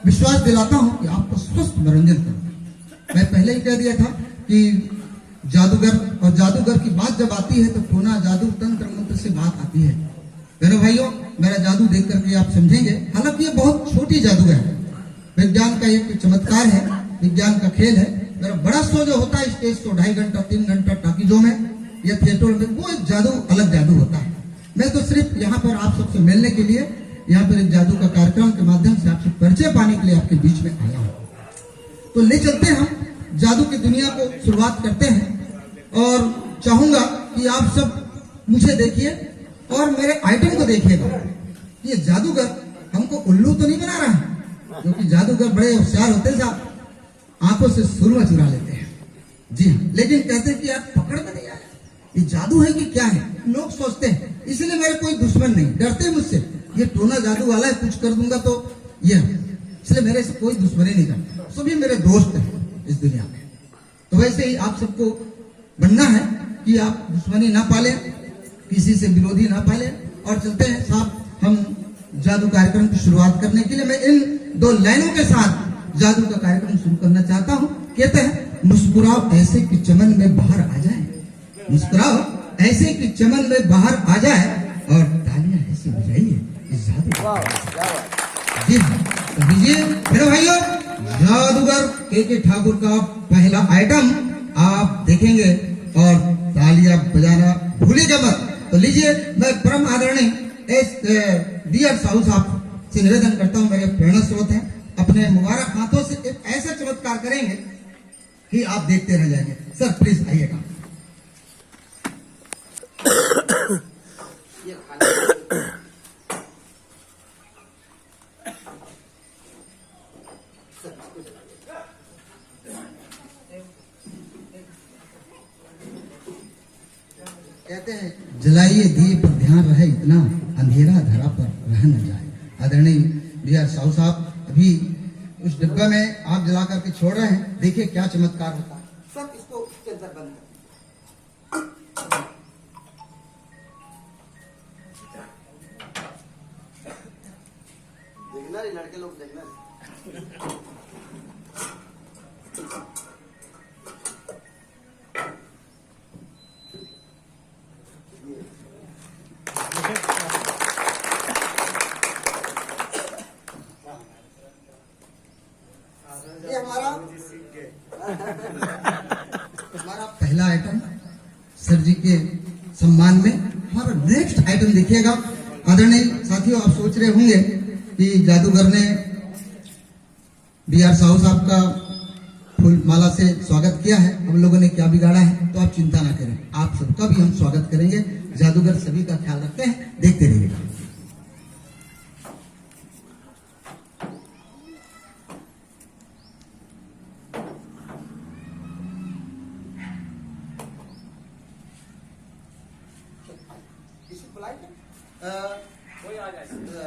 विश्वास दिलाता हूं कि आपको स्वस्थ मनोरंजन करूंगा। मैं पहले ही कह दिया था कि जादूगर और जादूगर की बात जब आती है तो टोना जादू तंत्र मंत्र से बात आती है। बहनों भाइयों, मेरा जादू देख करके आप समझेंगे, हालांकि ये बहुत छोटी जादू है, विज्ञान का एक चमत्कार है, विज्ञान का खेल है। मेरा बड़ा शो जो होता है स्टेज शो 2.5 घंटा 3 घंटा टाकीजों में या थिएटर में, वो एक जादू अलग जादू होता है। मैं तो सिर्फ यहाँ पर आप सबसे मिलने के लिए, यहाँ पर एक जादू का कार्यक्रम के माध्यम से आपसे परिचय पाने के लिए आपके बीच में आया हूँ। तो ले चलते हैं हम जादू की दुनिया को, शुरुआत करते हैं और चाहूंगा कि आप सब मुझे देखिए और मेरे आइटम को देखिएगा। ये जादूगर हमको उल्लू तो नहीं बना रहा है, क्योंकि जादूगर बड़े होशियार होते हैं साहब, आंखों से सुरमा चुरा लेते हैं। जी हाँ, लेकिन कहते हैं कि यार पकड़ में नहीं आया, ये जादू है कि क्या है, लोग सोचते हैं। इसलिए मेरे कोई दुश्मन नहीं, डरते मुझसे, ये टोना जादू वाला है, कुछ कर दूंगा तो ये, इसलिए मेरे से कोई दुश्मनी नहीं करता, सभी मेरे दोस्त हैं इस दुनिया में। तो वैसे ही आप सबको बनना है कि आप दुश्मनी ना पालें, किसी से विरोधी ना पालें। और चलते हैं साहब हम जादू कार्यक्रम की शुरुआत करने के लिए मैं इन 2 लाइनों के साथ जादू का कार्यक्रम शुरू करना चाहता हूं। कहते हैं, मुस्कुराओ ऐसे कि चमन में बाहर आ जाए, मुस्कुराओ ऐसे कि चमन में बाहर आ जाए और तालियां ऐसे बजाइए कि जादू। जी तो दीजिए मेरे भाइयों, जादूगर के ठाकुर का पहला आइटम आप देखेंगे और तालियां बजाना भूलिएगा मत। तो लीजिए, मैं परम आदरणीय एस डी आर साहू साहब से निवेदन करता हूं, मेरे प्रेरणा स्रोत हैं, अपने मुबारक हाथों से एक ऐसा चमत्कार करेंगे कि आप देखते रह जाएंगे। सर प्लीज आइएगा। कहते हैं, जलाइए दिए पर ध्यान रहे, इतना अंधेरा धरा पर रह न जाए। आदरणीय डी आर साहू साहब अभी उस डिब्बा में आप जला करके छोड़ रहे हैं, देखिए क्या चमत्कार होता है। सब इसको उसके अंदर बंद कर, देखना लड़के लोग देखना। ये हमारा पहला आइटम सर जी के सम्मान में। हमारा नेक्स्ट आइटम देखिएगा। आदरणीय साथियों, आप सोच रहे होंगे कि जादूगर ने बी आर साहू साहब का फूल माला से स्वागत किया है, हम लोगों ने क्या बिगाड़ा है। तो आप चिंता ना करें, आप सबका भी हम स्वागत करेंगे। जादूगर सभी का ख्याल रखते हैं, देखते रहिएगा।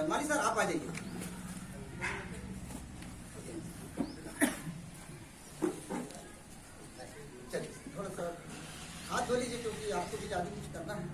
माली सर आप आ जाइए। चलिए थोड़ा सा हाथ धो लीजिए, क्योंकि आपको भी जादू कुछ करना है।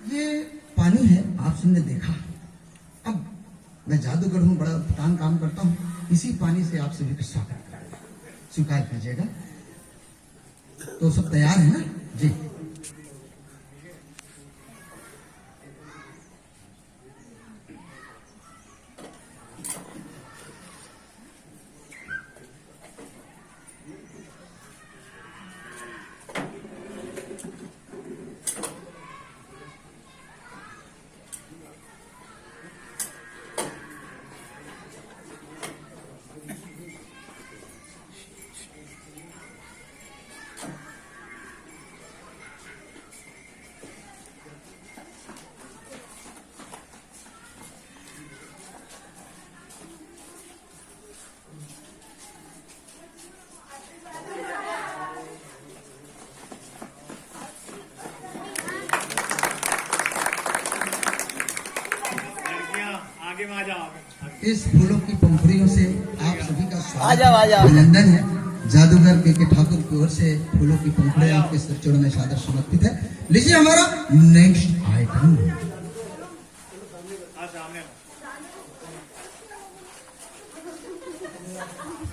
ये पानी है, आप सबने देखा। अब मैं जादूगर हूं, बड़ा फटान काम करता हूं, इसी पानी से आप सभी का स्वागत करेंगे, स्वीकार कीजिएगा। तो सब तैयार है ना जी? इस फूलों की पंखुड़ियों से आप सभी का आ स्वागत जाओ, आ जाओ। अभिनंदन है। जादूगर के ठाकुर की ओर से फूलों की पंखुड़ियां आपके सिर चरण में सादर समर्पित है। लीजिए हमारा नेक्स्ट आइटम।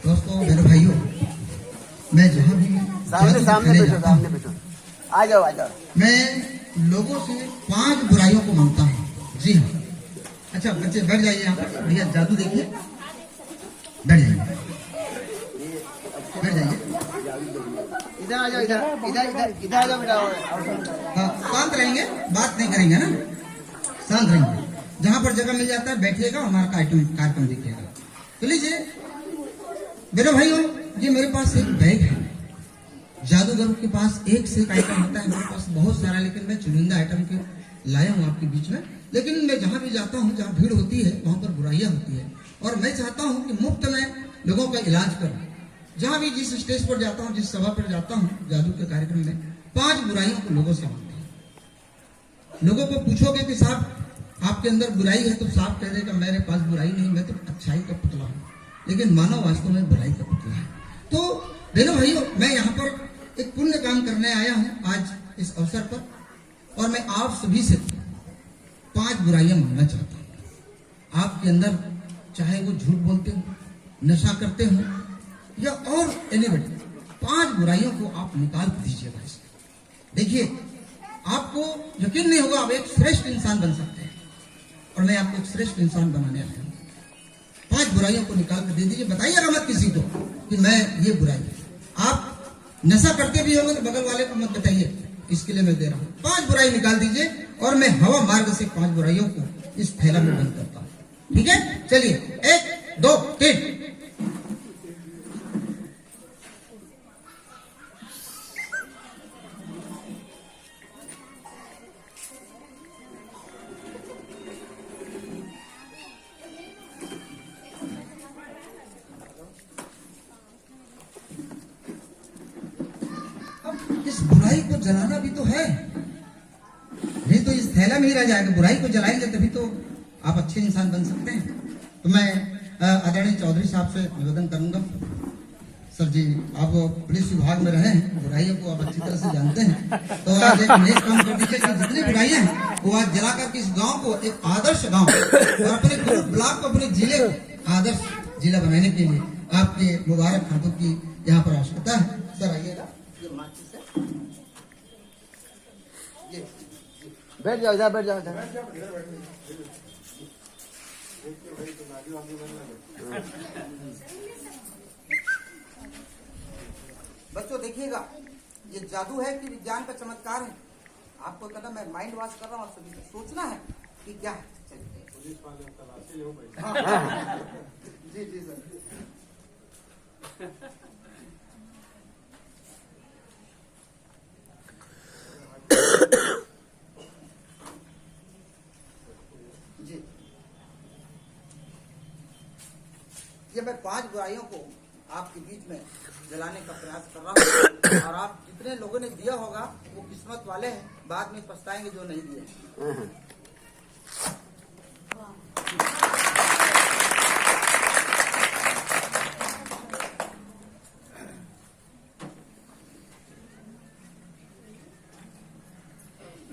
दोस्तों मेरे भाइयों, मैं जहाँ भी सामने जादू सामने दिखाने बैठो, जाता सामने हूँ, बैठो। आ जाओ, आ जाओ। मैं लोगों से 5 बुराइयों को मांगता हूँ। जी हाँ। अच्छा बच्चे बैठ जाइए यहाँ पर। भैया जादू देखिए, बैठ जाइए, बैठ जाइए। इधर आ जाओ, इधर इधर इधर इधर आ जाओ बेटा। हाँ, शांत रहेंगे, बात नहीं करेंगे ना, शांत रहेंगे। जहाँ पर जगह मिल जाता है बैठिएगा, हमारा कार्यक्रम देखिएगा। तो लीजिए मेरे भाइयों, ये मेरे पास एक बैग है। जादूगर के पास एक से एक आइटम होता है, मेरे पास बहुत सारा, लेकिन मैं चुनिंदा आइटम के लाया हूँ आपके बीच में। लेकिन मैं जहाँ भी जाता हूँ, जहाँ भीड़ होती है वहाँ पर बुराइयां होती है, और मैं चाहता हूँ कि मुफ्त में लोगों का इलाज करूँ। जहाँ भी जिस स्टेज पर जाता हूँ, जिस सभा पर जाता हूँ, जादू के कार्यक्रम में 5 बुराइयों को लोगों से मांगता हूँ। लोगों को पूछोगे कि साहब आपके अंदर बुराई है, तो साहब कह देगा मेरे पास बुराई नहीं, मैं तो अच्छाई का पुतला हूँ। लेकिन मानव वास्तव में बुराई का पुतला है। तो बहनों भाइयों, मैं यहाँ पर एक पुण्य काम करने आया हूँ आज इस अवसर पर, और मैं आप सभी से 5 बुराइयां मांगना चाहता हूँ। आपके अंदर चाहे वो झूठ बोलते हो, नशा करते हो, या और एलिमेंट, 5 बुराइयों को आप निकाल दीजिएगा इसमें। देखिए आपको यकीन नहीं होगा, आप एक श्रेष्ठ इंसान बन सकते हैं, और मैं आपको एक श्रेष्ठ इंसान बनाने आया हूँ। 5 बुराइयों को निकाल कर दे दीजिए। बताइएगा मत किसी को कि मैं ये बुराई। आप नशा करते भी होंगे तो बगल वाले को मत बताइए, इसके लिए मैं दे रहा हूँ। 5 बुराई निकाल दीजिए, और मैं हवा मार्ग से 5 बुराइयों को इस थैला में बंद करता हूँ। ठीक है, चलिए 1 2 3। इस बुराई को जलाना भी तो है, नहीं तो इस थैला में ही रह जाएगा। बुराई को जलाएंगे तभी तो आप अच्छे इंसान बन सकते हैं। तो मैं आदरणीय चौधरी साहब से निवेदन करूंगा, सर जी आप पुलिस विभाग में रहे हैं, बुराइयों को आप अच्छी तरह से जानते हैं, तो आज एक नेक काम कर दीजिए कि जितनी बुराइयां हैं वो आज जला करके इस गांव को एक आदर्श गांव, और अपने पूरे ब्लॉक को, अपने जिले को आदर्श जिला बनाने के लिए आपके मुबारक हाथों की यहाँ पर आवश्यकता है। सर आइएगा, बैठ जाओ, इधर बैठ जाओ, इधर। बच्चों देखिएगा, ये जादू है कि विज्ञान का चमत्कार है। आपको कहना मैं माइंड वॉश कर रहा हूँ, सभी को सोचना है कि क्या है। जी जी सर। जी, ये मैं 5 बुराइयों को आपके बीच में जलाने का प्रयास कर रहा हूँ, और आप जितने लोगों ने दिया होगा वो किस्मत वाले हैं, बाद में पछताएंगे जो नहीं दिए।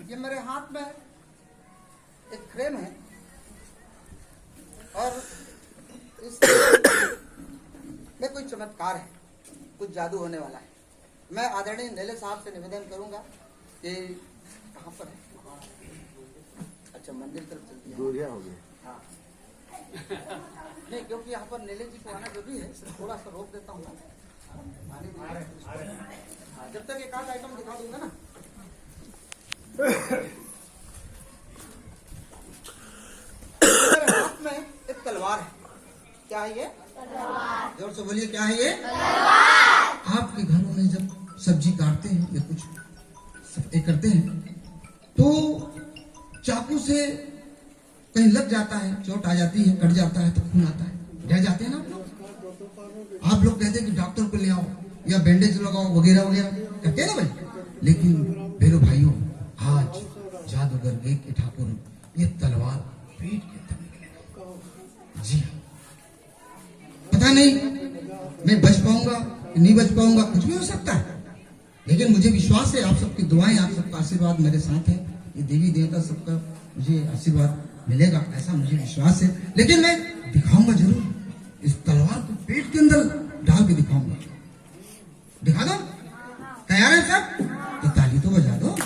ये मेरे हाथ में एक फ्रेम है, और इस में कोई चमत्कार है, कुछ जादू होने वाला है। मैं आदरणीय नेले साहब से निवेदन करूंगा कि कहाँ पर है, अच्छा मंदिर तरफ चलती है, दूरिया हो गया। हाँ नहीं, क्योंकि यहाँ पर नेले जी को आना जरूरी है, थोड़ा सा रोक देता हूँ। जब तक एक आध आइटम दिखा दूंगा ना। मेरे हाथ में एक तलवार है। क्या है ये? जोर से बोलिए, क्या है ये? आपके घरों में जब सब्जी काटते हैं या कुछ करते हैं, तो चाकू से कहीं लग जाता है, चोट आ जाती है, कट जाता है, तो खून आता है, डर जाते हैं ना आप लोग कहते हैं कि डॉक्टर को ले आओ या बैंडेज लगाओ वगैरह वगैरह, कहते हैं ना भाई। लेकिन बेरो भाइयों, आज जादूगर के ठाकुर ये तलवार पीठ के तले, जी मैं बच पाऊंगा नहीं बच पाऊंगा, कुछ भी हो सकता है, लेकिन मुझे विश्वास है आप सबकी दुआएं, आप सबका आशीर्वाद मेरे साथ है, ये देवी देवता सबका मुझे आशीर्वाद मिलेगा, ऐसा मुझे विश्वास है। लेकिन मैं दिखाऊंगा जरूर, इस तलवार को पेट के अंदर डाल के दिखाऊंगा। दिखा दो, तैयार है सब? तो ताली तो बजा दो।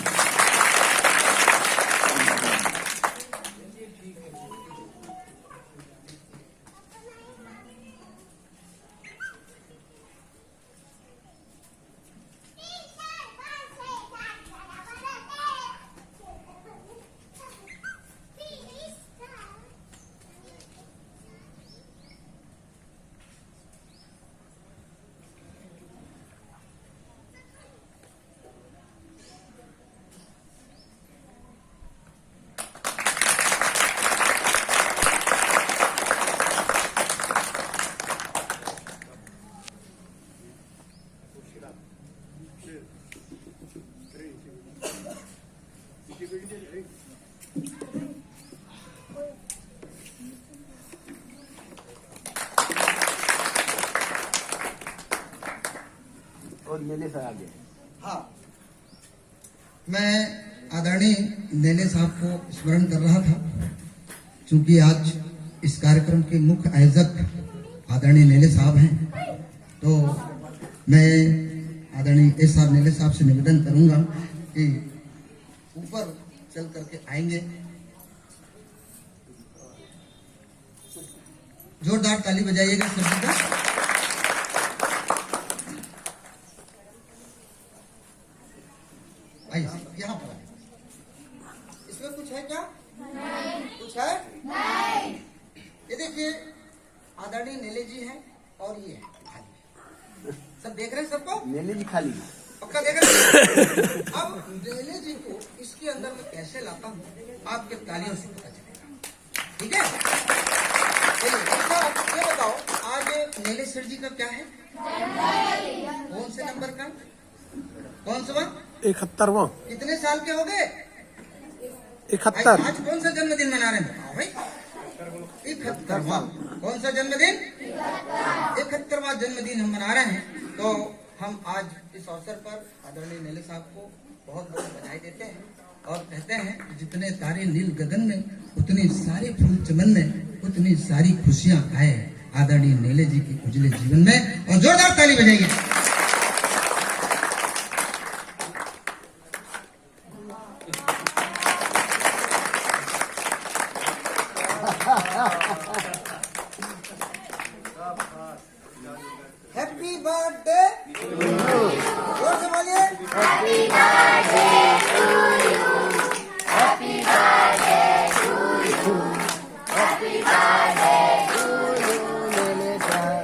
और मेले सर आगे। हाँ, मैं आदरणीय नेले साहब को स्मरण कर रहा था, क्योंकि आज इस कार्यक्रम के मुख्य आयोजक आदरणीय नेले साहब हैं, तो मैं आदरणीय एस आर नेले साहब से निवेदन करूंगा कि ऊपर चल करके आएंगे। जोरदार ताली बजाइएगा सभी का। आइए यहाँ पर आइए। इसमें कुछ है क्या? नहीं। कुछ है? नहीं। ये देखिए आदरणीय नेले जी हैं और ये है खाली। सब देख रहे हैं सबको? मेले जी खाली पक्का देख रहे हैं? अब नेले जी को इसके अंदर मैं कैसे लाता हूँ आपके तालियों से पता चलेगा, ठीक है? चलिए अच्छा ये बताओ, आज नेले सर जी का क्या है? कौन से नंबर का? कौन सा? 71वां। कितने साल के हो गए? 71। आज कौन सा जन्मदिन मना रहे हैं भाई? 71वां। कौन सा जन्मदिन? 71वां जन्मदिन हम मना रहे हैं। तो हम आज इस अवसर पर आदरणीय नेले साहब को बहुत बहुत बधाई देते हैं और कहते हैं जितने तारे नील गगन में, उतने सारे फूल चमन में, उतनी सारी खुशियां आए आदरणीय नेले जी के उजले जीवन में। और जोरदार ताली बजाइए। हैप्पी बर्थडे, जोर से बोलिए। Happy birthday to you, happy birthday to you, happy birthday to you नेले sir,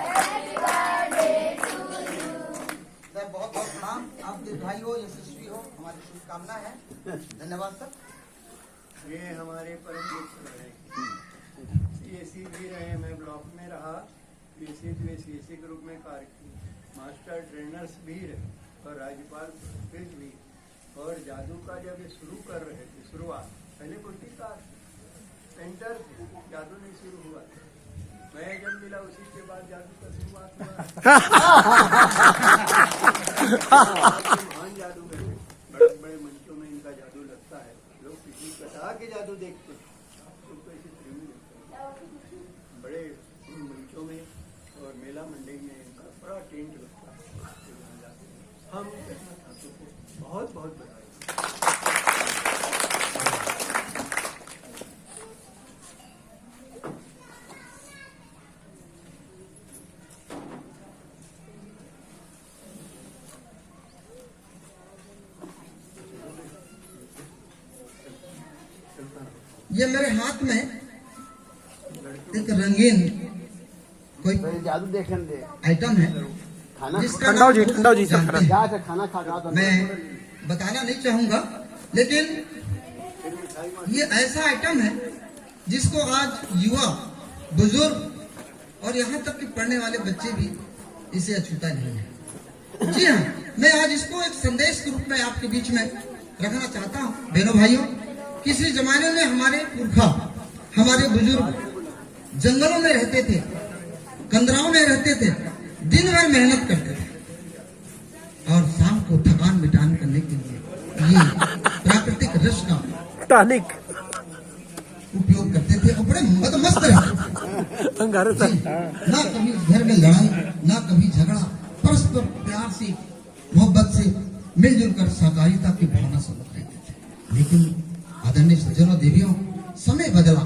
happy birthday to you. Sir बहुत बहुत प्रणाम, आप दीर्घायु हो, यशस्वी हो, हमारी शुभकामना है। धन्यवाद सर। ये हमारे परम मित्र हैं, सीएसी भी रहे, मैं ब्लॉक में रहा, सीएसी के रूप में कार्य की, मास्टर ट्रेनर्स भी रहे और राज्यपाल भी। और जादू का जब ये शुरू कर रहे थे, शुरुआत पहले कुर्ती का सेंटर जादू नहीं शुरू हुआ, मैं जब मिला उसी के बाद जादू का शुरुआत हुआ। महान जादूगर है, बड़े बड़े मंचों में इनका जादू लगता है, लोग किसी कथा के जादू देखते हैं, उनको ऐसे फिल्म लगता है, बड़े मंचों में और मेला मंडी में इनका बड़ा टेंट लगता है। हम ठाकुर को बहुत बहुत बधाई। ये मेरे हाथ में एक रंगीन कोई जादू देखने दे आइटम है खाना जिसका ठंडाओ जी, नाम ठंडाओ जी, सब जानते हैं। क्या से खाना खा रहा था मैं बताना नहीं चाहूंगा, लेकिन ये ऐसा आइटम है जिसको आज युवा, बुजुर्ग और यहाँ तक कि पढ़ने वाले बच्चे भी इसे अछूता नहीं है। जी हाँ, मैं आज इसको एक संदेश के रूप में आपके बीच में रखना चाहता हूँ। बहनों भाइयों, किसी जमाने में हमारे पुरखा, हमारे बुजुर्ग जंगलों में रहते थे, कंदराओं में रहते थे दिन भर मेहनत करते थे और शाम को थकान मिटान करने के लिए ये प्राकृतिक रस का टॉनिक उपयोग करते थे और बड़े मस्त रहते थे। अंगारे से ना कभी घर में लड़ाई, ना कभी झगड़ा, परस्पर प्यार से, मोहब्बत से मिलजुल कर सहकारिता की भावना से रहते थे। लेकिन आदरणीय सज्जनों देवियों, समय बदला।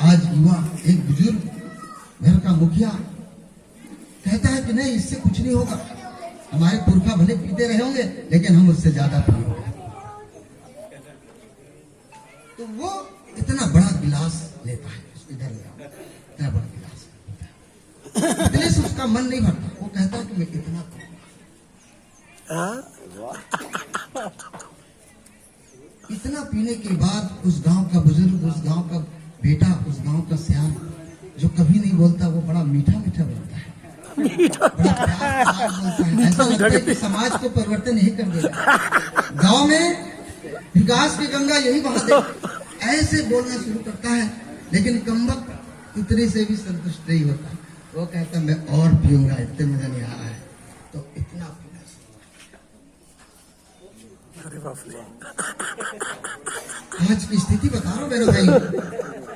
आज युवा एक बुजुर्ग घर का मुखिया कहता है कि नहीं, इससे कुछ नहीं होगा, हमारे पुरखा भले पीते रहे होंगे लेकिन हम उससे ज्यादा पिएंगे। तो वो इतना बड़ा गिलास लेता है, इधर ले आओ, इतना बड़ा गिलास, इतने से उसका मन नहीं भरता। वो कहता है कि मैं इतना पीऊंगा। इतना पीने के बाद उस गांव का बुजुर्ग, उस गांव का बेटा, उस गांव का सियान जो कभी नहीं बोलता, वो बड़ा मीठा मीठा बोलता है, बड़ा प्यार बोलता है। ऐसा लगता है कि समाज को परिवर्तन यही कर देगा, गांव में विकास की गंगा यही बहा दे। ऐसे बोलना शुरू करता है। लेकिन कमबख्त इतने से भी संतुष्ट नहीं होता। वो कहता मैं और पीऊंगा, इतने मजा नहीं आ रहा है, तो इतना पीना। अरे बाप रे, आज की स्थिति बता रहा हूं मेरे भाई।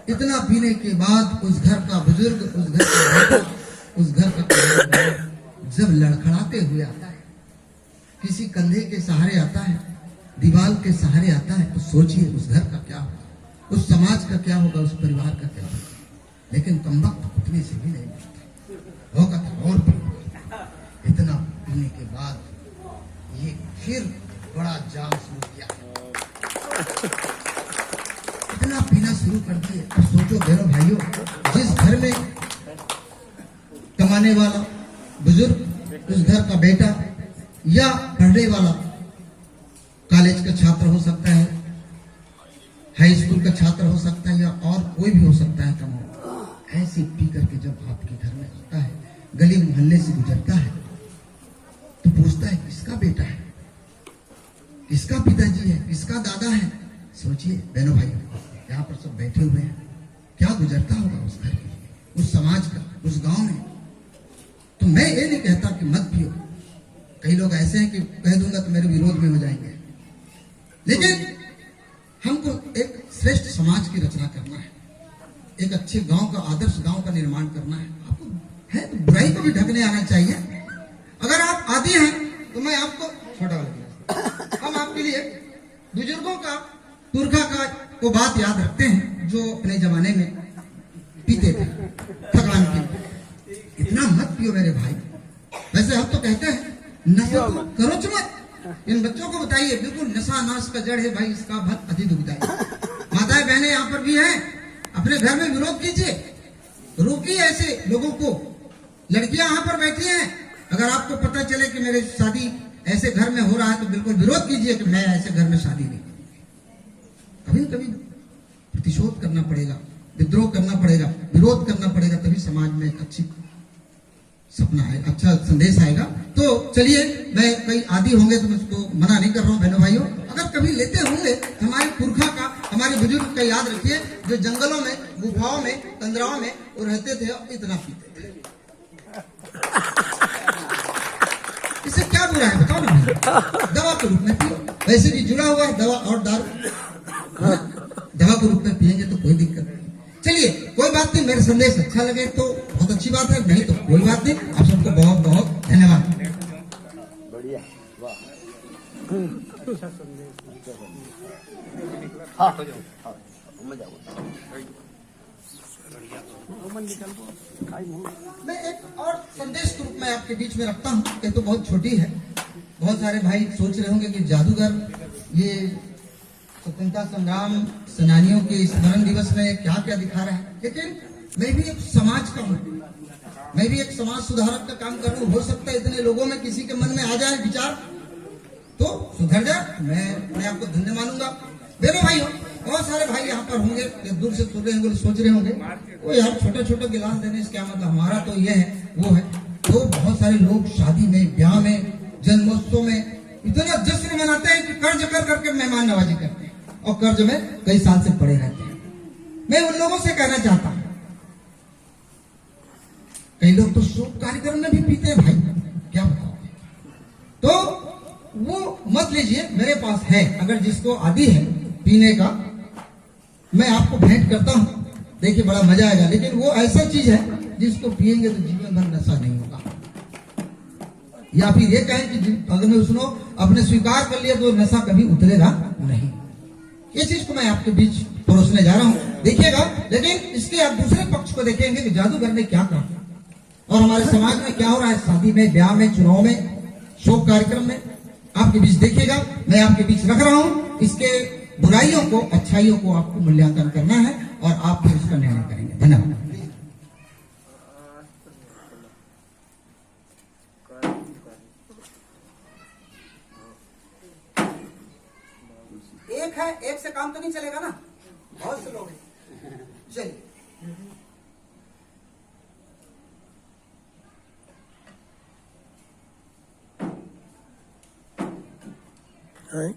इतना पीने के बाद उस घर का बुजुर्ग, उस घर का बेटा, उस घर का जब लड़खड़ाते हुए आता है, किसी कंधे के सहारे आता है, दीवार के सहारे आता है, तो सोचिए उस घर का क्या होगा, उस समाज का क्या होगा, उस परिवार का क्या होगा। लेकिन कमबख्त उतने से भी नहीं मिलता, होगा था और पीऊंगा। इतना पीने के बाद ये फिर बड़ा जाम शुरू किया, इतना पीना शुरू कर दिए। अब सोचो बहनों भाइयों, जिस घर में कमाने वाला बुजुर्ग, उस घर का बेटा या पढ़ने वाला कॉलेज का छात्र हो सकता है, हाई स्कूल का छात्र हो सकता है, या और कोई भी हो सकता है कमाओ, ऐसे पी करके जब आपके घर में आता है, गली मोहल्ले से गुजरता है, तो पूछता है किसका बेटा है, किसका पिताजी है, किसका दादा है। सोचिए बहनों भाइयों, यहाँ पर सब बैठे हुए हैं, क्या गुजरता होगा उस घर के, उस समाज का, उस गांव में। तो मैं ये नहीं कहता कि मत पियो, कई लोग ऐसे हैं कि कह दूंगा तो मेरे विरोध में हो जाएंगे, लेकिन हमको एक श्रेष्ठ समाज की रचना करना है, एक अच्छे गांव का, आदर्श गांव का निर्माण करना है। आपको है तो बुराई को भी ढकने आना चाहिए। अगर आप आदी हैं तो मैं आपको छोटा वाला गिलास, हम आपके लिए बुजुर्गों का, पुरखा का को बात याद रखते हैं जो अपने जमाने में पीते थे थकान के। इतना मत पियो मेरे भाई। वैसे हम तो कहते हैं नशा तो करो मत, इन बच्चों को बताइए बिल्कुल नशा नाश का जड़ है भाई, इसका बहुत अति दुखदाई। माताएं बहनें यहाँ पर भी हैं, अपने घर में विरोध कीजिए, रोकिए ऐसे लोगों को। लड़कियां यहाँ पर बैठी हैं, अगर आपको पता चले कि मेरी शादी ऐसे घर में हो रहा है तो बिल्कुल विरोध कीजिए कि मैं ऐसे घर में शादी नहीं। कभी न कभी प्रतिशोध करना पड़ेगा, विद्रोह करना पड़ेगा, विरोध करना पड़ेगा, तभी समाज में एक अच्छी सपना है, अच्छा संदेश आएगा। तो चलिए, मैं कई आदि होंगे तो मैं उसको मना नहीं कर रहा हूँ बहनों भाइयों, अगर कभी लेते होंगे हमारे पुरखा का, हमारे बुजुर्ग का याद रखिए, जो जंगलों में, गुफाओं में, तंद्राओं में वो रहते थे और इतना पीते थे। इससे क्या बुरा है बताओ ना, दवा के रूप में पियो, वैसे भी जुड़ा हुआ है दवा और दारू, दवा के रूप में पिएंगे तो कोई दिक्कत नहीं। चलिए कोई बात नहीं, मेरा संदेश अच्छा लगे तो बहुत अच्छी बात है, नहीं तो कोई बात नहीं। आप सबको बहुत बहुत धन्यवाद। बढ़िया, वाह, हाँ मजा मैं एक और संदेश के रूप में आपके बीच में रखता हूँ, ये तो बहुत छोटी है। बहुत सारे भाई सोच रहे होंगे कि जादूगर ये स्वतंत्रता संग्राम सेनानियों के स्मरण दिवस में क्या क्या दिखा रहा है, लेकिन मैं भी एक समाज का हूँ, मैं भी एक समाज सुधारक का काम कर रहा हूँ। हो सकता है इतने लोगों में किसी के मन में आ जाए विचार तो सुधर जाए, मैं अपने आप को धन्य मानूंगा। मेरे भाई हो, बहुत सारे भाई यहाँ पर होंगे, दूर से सुन रहे होंगे, सोच रहे होंगे वो यार छोटा छोटा गिलास देने से क्या मतलब, हमारा तो ये है वो है। तो बहुत सारे लोग शादी में, ब्याह में, जन्मोत्सव में इतना जश्न मनाते हैं कि कर्ज कर करके मेहमान नवाजी करते हैं और कर्ज में कई साल से पड़े रहते हैं। मैं उन लोगों से कहना चाहता हूं, कई लोग तो शोक कार्यक्रम में भी पीते हैं भाई, क्या बताओ। तो वो मत लीजिए, मेरे पास है, अगर जिसको आदि है पीने का मैं आपको भेंट करता हूँ, देखिए बड़ा मजा आएगा। लेकिन वो ऐसा चीज है जिसको पिएंगे तो जीवन भर नशा नहीं होगा। या फिर ये कहें कि अगर मैं उसने अपने स्वीकार कर लिया तो नशा कभी उतरेगा नहीं। ये चीज को मैं आपके बीच परोसने जा रहा हूँ, देखिएगा। लेकिन इसके आप दूसरे पक्ष को देखेंगे कि जादूगर ने क्या कहा और हमारे समाज में क्या हो रहा है, शादी में, ब्याह में, चुनाव में, शोक कार्यक्रम में, आपके बीच देखिएगा। मैं आपके बीच रख रहा हूँ, इसके बुराइयों को, अच्छाइयों को आपको मूल्यांकन करना है और आप फिर उसका निर्णय करेंगे। धन्यवाद। एक है, एक से काम तो नहीं चलेगा ना, बहुत से लोग हैं। चलिए हैं?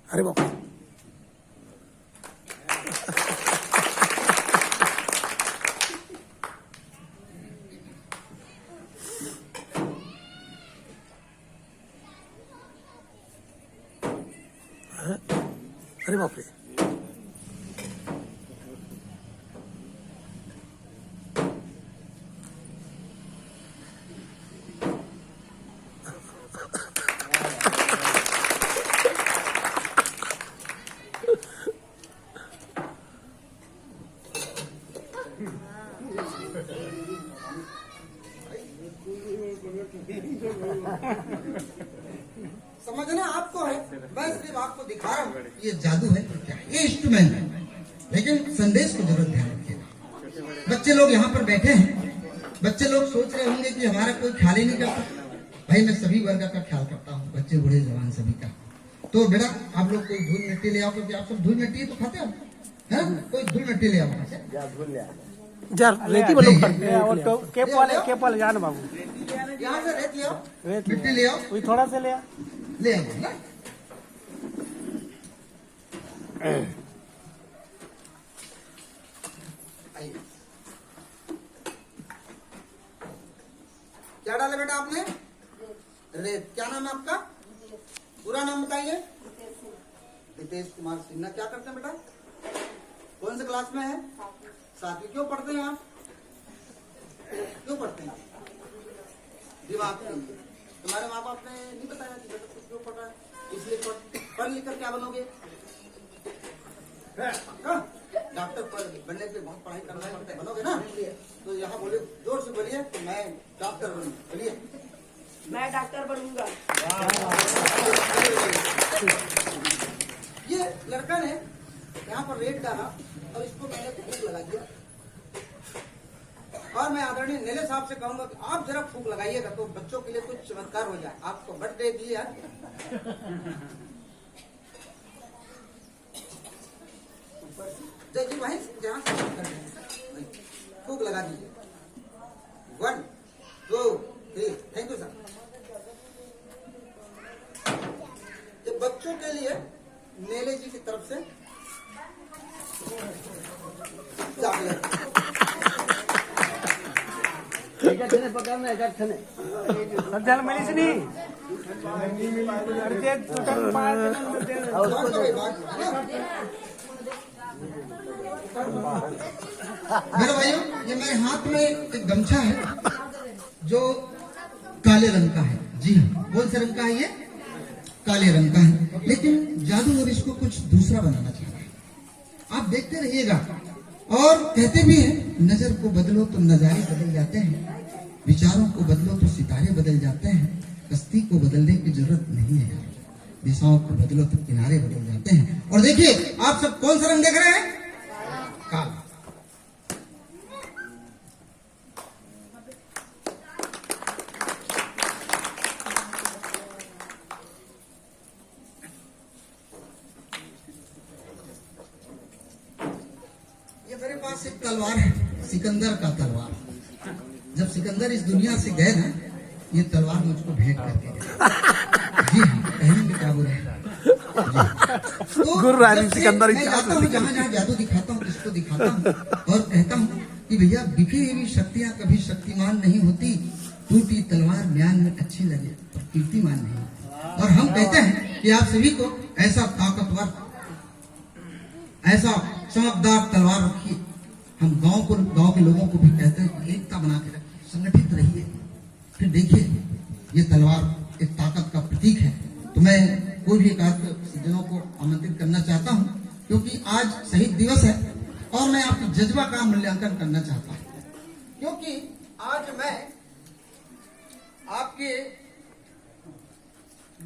अरे बाप रे। हैं? अरे बाप रे। समझना आपको है, मैं सिर्फ आपको दिखा रहा हूँ। ये जादू है क्या? ये इंस्ट्रूमेंट है, लेकिन संदेश को जरूर ध्यान रखिएगा। बच्चे लोग यहाँ पर बैठे हैं, बच्चे लोग सोच रहे होंगे कि हमारा कोई ख्याल ही नहीं करता। भाई मैं सभी वर्ग का ख्याल करता हूँ, बच्चे बूढ़े जवान सभी का। तो बेटा आप लोग कोई धूल मिट्टी ले आओ, क्योंकि आप सब धूल मिट्टी तो खाते हो, है? कोई धूल मिट्टी ले आओ वहाँ से। जा रेती में लोग करते हैं। और तो केप वाले जान बाबू, यहाँ से रेत ले आओ, मिट्टी ले आओ, वही थोड़ा सा ले आ। ले आओ ना। आइए। क्या डाले बेटा आपने? रेत। क्या नाम है आपका? पूरा नाम बताइए। हितेश कुमार सिन्हा। क्या करते हैं बेटा? कौन से क्लास में है? 7वीं। क्यों पढ़ते हैं आप? क्यों पढ़ते हैं? दिमाग के लिए। तुम्हारे माँ बाप ने नहीं बताया कि बेटा क्यों पढ़ रहा है? इसलिए पढ़ लिख कर क्या बनोगे? डॉक्टर बनने के लिए बहुत पढ़ाई करना है, बनोगे ना? तो यहाँ बोले, जोर से बोलिए कि मैं डॉक्टर बनूंगा। बोलिए, मैं डॉक्टर बनूंगा। ये लड़का ने यहाँ पर रेत डाला और इसको मैंने फूक लगा दिया। और मैं आदरणीय नेले साहब से कहूंगा कि आप जरा फूक लगाइएगा तो बच्चों के लिए कुछ चमत्कार हो जाए। आपको बर्थडे दिए यार। जय जी भाई, जहाँ से फूक लगा दीजिए। 1 2 3। Thank you sir. ये बच्चों के लिए नेले जी की तरफ से सध्याला मिलीच नाही. अरे ते तुटक मेरे भाइयों, ये मेरे हाथ में एक गमछा है जो काले रंग का है। जी हाँ, कौन से रंग का है? ये काले रंग का है, लेकिन जादूगर इसको कुछ दूसरा बनाना चाह रहा है। आप देखते रहिएगा। और कहते भी हैं, नजर को बदलो तो नजारे बदल जाते हैं, विचारों को बदलो तो सितारे बदल जाते हैं, कश्ती को बदलने की जरूरत नहीं है यार, दिशाओं को बदलो तो किनारे बदल जाते हैं। और देखिए, आप सब कौन सा रंग देख रहे हैं? काला। ये मेरे पास एक तलवार है, सिकंदर का तलवार। जब सिकंदर इस दुनिया से गए ना, ये तलवार मुझको भेंट करके गए। जी हाँ, कहेंगे क्या बुरा है। तो गुरु रानी जब से सिकंदर मैं जाता हूँ जहाँ जहाँ जादू दिखाता हूँ किसको दिखाता हूँ और कहता हूँ कि भैया बिखरी हुई शक्तियां कभी शक्तिमान नहीं होती, टूटी तलवार म्यान में अच्छी लगे पर कीर्तिमान नहीं। और हम कहते हैं कि आप सभी को ऐसा ताकतवर, ऐसा चमकदार तलवार रखिए। हम गांव के लोगों को भी कहते हैं कि एकता बना के रखिए, संगठित रहिए। फिर देखिए ये तलवार एक ताकत का प्रतीक है। तो मैं कोई भी सज्जनों को आमंत्रित करना चाहता हूं क्योंकि आज शहीद दिवस है और मैं आपके जज्बा का मूल्यांकन करना चाहता हूं, क्योंकि आज मैं आपके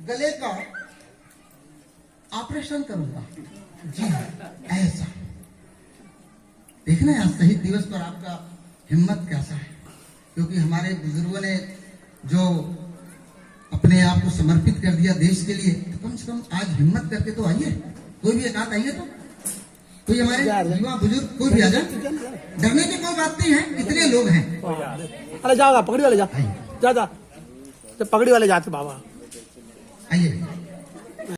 गले का ऑपरेशन करूंगा। जी ऐसा देखना है आज शहीद दिवस पर आपका हिम्मत कैसा है, क्योंकि हमारे बुजुर्गों ने जो अपने आप को समर्पित कर दिया देश के लिए, तो कम से कम आज हिम्मत करके तो आइए। कोई भी एक आध आइए, तो कोई हमारे युवा बुजुर्ग कोई भी आ जाए। डरने की कोई बात नहीं है, कितने लोग हैं। अरे जाओ पकड़ी वाले जा जा जा, पकड़ी वाले जाते बाबा। आइए।